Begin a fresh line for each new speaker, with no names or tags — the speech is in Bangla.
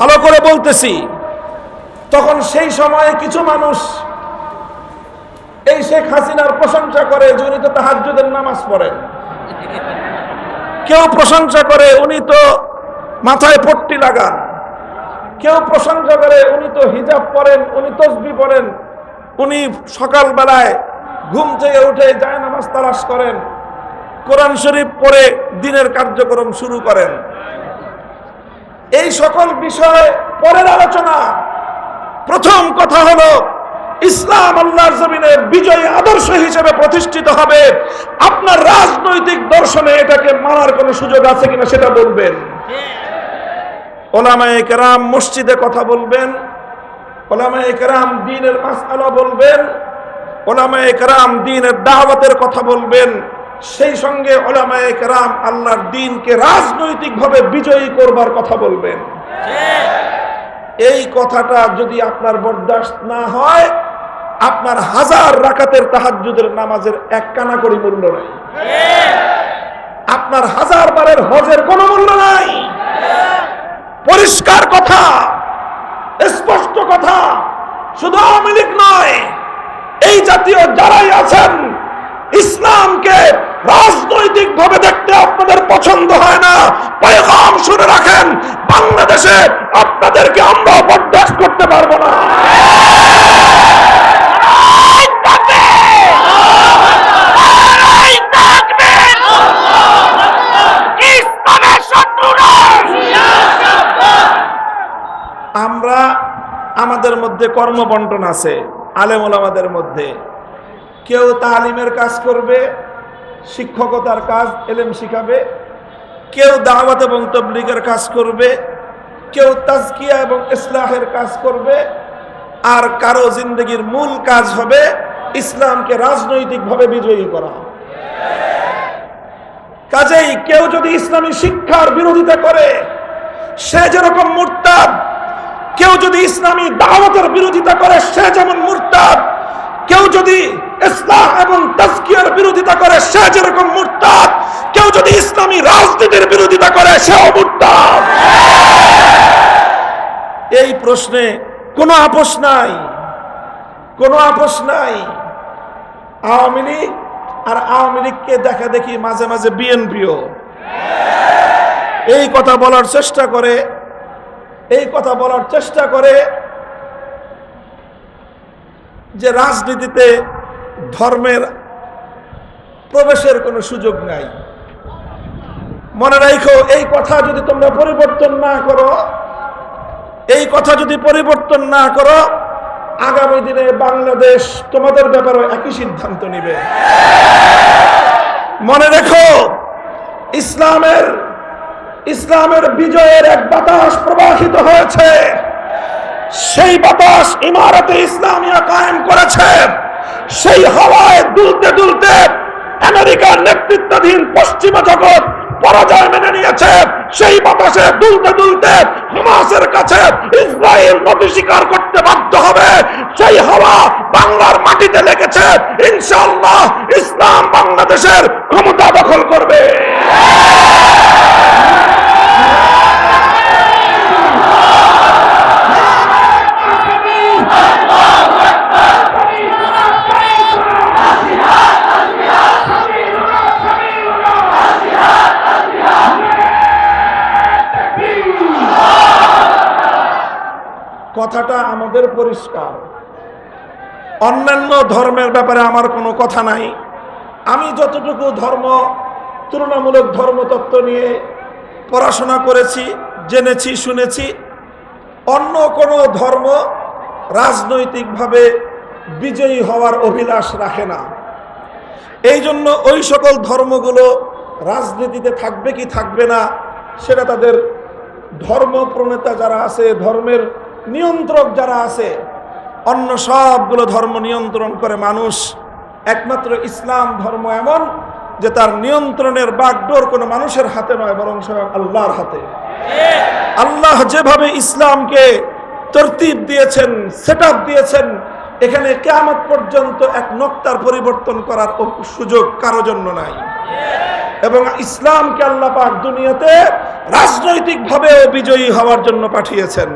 ভালো করে বলতেছি, তখন সেই সময়ে কিছু মানুষ এই শেখ হাসিনার প্রশংসা করে যে উনি তো তাহাজ্জুদের নামাজ পড়েন, কেউ প্রশংসা করে উনি তো মাথায় পট্টি লাগান, কেউ প্রশংসা করে উনি তো হিজাব পরেন, উনি তসবিহ পড়েন, উনি সকাল বেলায় ঘুম থেকে উঠে যায় নামাজ তালাশ করেন, কোরআন শরীফ পড়ে দিনের কার্যক্রম শুরু করেন। এই সকল বিষয় পরের আলোচনা। প্রথম কথা হলো ইসলাম আল্লাহর জমিনে বিজয়ী আদর্শ হিসেবে প্রতিষ্ঠিত হবে। আপনার রাজনৈতিক দর্শনে এটাকে মানার কোনো সুযোগ আছে কিনা সেটা বলবেন। ওলামায়ে কেরাম মসজিদে কথা বলবেন, ওলামায়ে কেরাম দ্বীনের মাসআলা বলবেন, ওলামায়ে কেরাম দ্বীনের দাওয়াতের কথা বলবেন, সেই সঙ্গে ওলামায়ে কেরাম আল্লাহর দ্বীনকে রাজনৈতিকভাবে বিজয়ী করবার কথা বলবেন। এই কথাটা যদি আপনার বরদাস্ত না হয়, আপনার 1000 রাকাতের তাহাজ্জুদের নামাজের এক কানা করি মূল্য নাই, আপনার 1000 বারের হজের কোনো মূল্য নাই। পরিষ্কার কথা, স্পষ্ট কথা। শুধু আওয়ামী লীগ নয়, এই জাতীয় যারাই আছেন, ইসলামকে রাজনৈতিক ভাবে দেখতে আপনাদের পছন্দ হয় না, পয়গাম শুনে রাখেন, বাংলাদেশে আপনাদেরকে আমরা বরদাস্ত করতে পারবো না। আমরা আমাদের মধ্যে কর্মবন্টন আছে, আলেম ওলামাদের মধ্যে। কেউ তালিমের কাজ করবে, শিক্ষকতার কাজ, এলেম শিখাবে, কেউ দাওয়াত এবং তাবলীগের কাজ করবে, কেউ তাজকিয়া এবং ইসলাহের কাজ করবে, আর কারো জিন্দগির মূল কাজ হবে ইসলামকে রাজনৈতিকভাবে বিজয়ী করা। কাজেই কেউ যদি ইসলামী শিক্ষার বিরোধিতা করে সে যেরকম মুরতাদ, কেউ যদি ইসলামী দাওয়াতের বিরোধিতা করে সে যেমন মুরতাদ, কেউ যদি ইসলাহ এবং তাজকিয়ার বিরোধিতা করে সে যেরকম মুরতাদ, কেউ যদি ইসলামী রাজনীতির বিরোধিতা করে সেও মুরতাদ। এই প্রশ্নে কোনো আপোষ নাই, কোনো আপোষ নাই। আওয়ামী লীগ আর আওয়ামী লীগকে দেখা দেখি মাঝে মাঝে বিএনপিও এই কথা বলার চেষ্টা করে, এই কথা বলার চেষ্টা করে যে রাজনীতিতে ধর্মের প্রবেশের কোনো সুযোগ নাই। মনে রাখো, এই কথা যদি তোমরা পরিবর্তন না করো, এই কথা যদি পরিবর্তন না করো, আগামী দিনে বাংলাদেশ তোমাদের ব্যাপারে একই সিদ্ধান্ত নেবে। মনে রেখো, ইসলামের বিজয়ের এক বাতাস প্রবাহিত হয়েছে, সেই বাতাস ইমারতে ইসলামিয়া কায়েম করেছে। সেই হাওয়ায় দুলতে দুলতে আমেরিকার নেতৃত্বাধীন পশ্চিমা জগৎ পরাজয় মেনে নিয়েছে। সেই বাতাসে দুলতে দুলতে হামাসের কাছে ইসরায়েল নতি স্বীকার করতে বাধ্য হবে। সেই হাওয়া বাংলার মাটিতে লেগেছে। ইনশাআল্লাহ ইসলাম বাংলাদেশের ক্ষমতা দখল করবে। কথাটা আমাদের পরিষ্কার। অন্যান্য ধর্মের ব্যাপারে আমার কোনো কথা নাই। আমি যতটুকু তুলনামূলক ধর্মতত্ত্ব নিয়ে পড়াশোনা করেছি, জেনেছি, শুনেছি, অন্য কোনো ধর্ম রাজনৈতিকভাবে বিজয়ী হওয়ার অভিলাষ রাখে না। এই জন্য ওই সকল ধর্মগুলো রাজনীতিতে থাকবে কি থাকবে না সেটা তাদের ধর্ম প্রণেতা যারা আছে, ধর্মের নিয়ন্ত্রক যারা আছে, অন্য সবগুলো ধর্ম নিয়ন্ত্রণ করে মানুষ। একমাত্র ইসলাম ধর্ম এমন যে তার নিয়ন্ত্রণের বাগডোর কোনো মানুষের হাতে নয়, বরং স্বয়ং আল্লাহর হাতে। আল্লাহ যেভাবে ইসলামকে তরতিব দিয়েছেন, সেটআপ দিয়েছেন, এখানে কিয়ামত পর্যন্ত এক নক্তার পরিবর্তন করার সুযোগ কারো জন্য নাই। এবং ইসলামকে আল্লাহ পাক দুনিয়াতে রাজনৈতিকভাবেও বিজয়ী হওয়ার জন্য পাঠিয়েছেন।